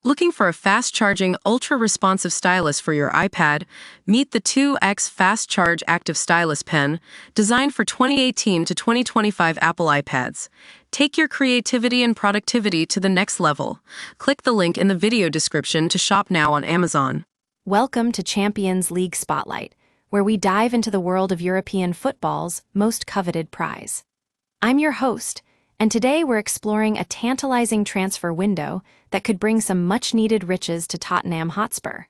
Looking for a fast-charging, ultra-responsive stylus for your iPad? Meet the 2X Fast Charge Active Stylus Pen, designed for 2018 to 2025 Apple iPads. Take your creativity and productivity to the next level. Click the link in the video description to shop now on Amazon. Welcome to Champions League Spotlight, where we dive into the world of European football's most coveted prize. I'm your host, and today we're exploring a tantalizing transfer window that could bring some much-needed riches to Tottenham Hotspur.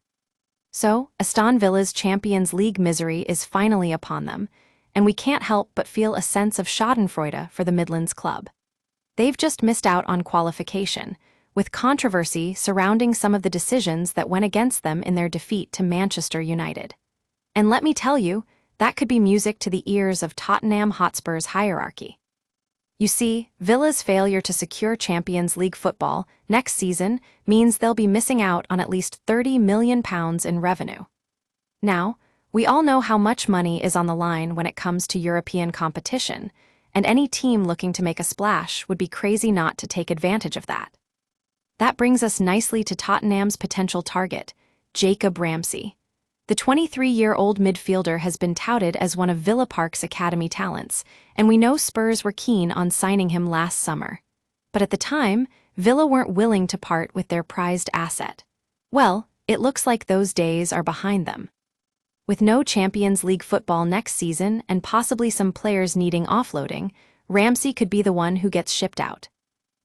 So, Aston Villa's Champions League misery is finally upon them, and we can't help but feel a sense of schadenfreude for the Midlands club. They've just missed out on qualification, with controversy surrounding some of the decisions that went against them in their defeat to Manchester United. And let me tell you, that could be music to the ears of Tottenham Hotspur's hierarchy. You see, Villa's failure to secure Champions League football next season means they'll be missing out on at least £30 million in revenue. Now, we all know how much money is on the line when it comes to European competition, and any team looking to make a splash would be crazy not to take advantage of that. That brings us nicely to Tottenham's potential target, Jacob Ramsey. The 23-year-old midfielder has been touted as one of Villa Park's academy talents, and we know Spurs were keen on signing him last summer. But at the time, Villa weren't willing to part with their prized asset. Well, it looks like those days are behind them. With no Champions League football next season and possibly some players needing offloading, Ramsey could be the one who gets shipped out.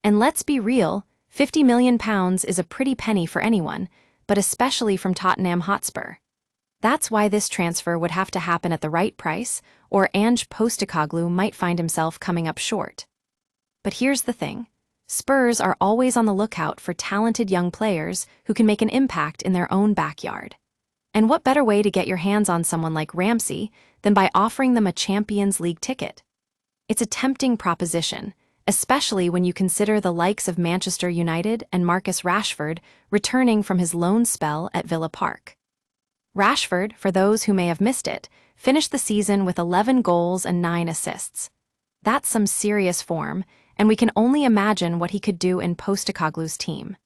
And let's be real, £50 million is a pretty penny for anyone, but especially from Tottenham Hotspur. That's why this transfer would have to happen at the right price, or Ange Postecoglou might find himself coming up short. But here's the thing. Spurs are always on the lookout for talented young players who can make an impact in their own backyard. And what better way to get your hands on someone like Ramsey than by offering them a Champions League ticket? It's a tempting proposition, especially when you consider the likes of Manchester United and Marcus Rashford returning from his loan spell at Villa Park. Rashford, for those who may have missed it, finished the season with 11 goals and 9 assists. That's some serious form, and we can only imagine what he could do in Postecoglou's team.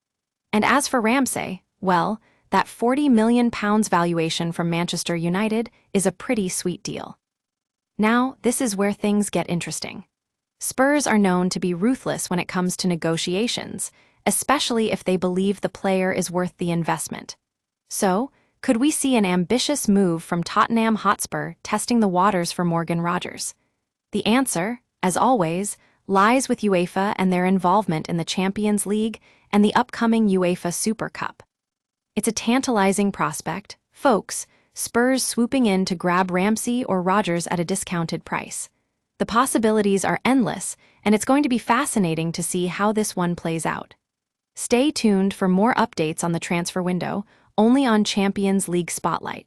And as for Ramsey, well, that £40 million valuation from Manchester United is a pretty sweet deal. Now, this is where things get interesting. Spurs are known to be ruthless when it comes to negotiations, especially if they believe the player is worth the investment. So, could we see an ambitious move from Tottenham Hotspur testing the waters for Morgan Rogers? The answer, as always, lies with UEFA and their involvement in the Champions League and the upcoming UEFA Super Cup. It's a tantalizing prospect, folks, Spurs swooping in to grab Ramsey or Rogers at a discounted price. The possibilities are endless, and it's going to be fascinating to see how this one plays out. Stay tuned for more updates on the transfer window, only on Champions League Spotlight.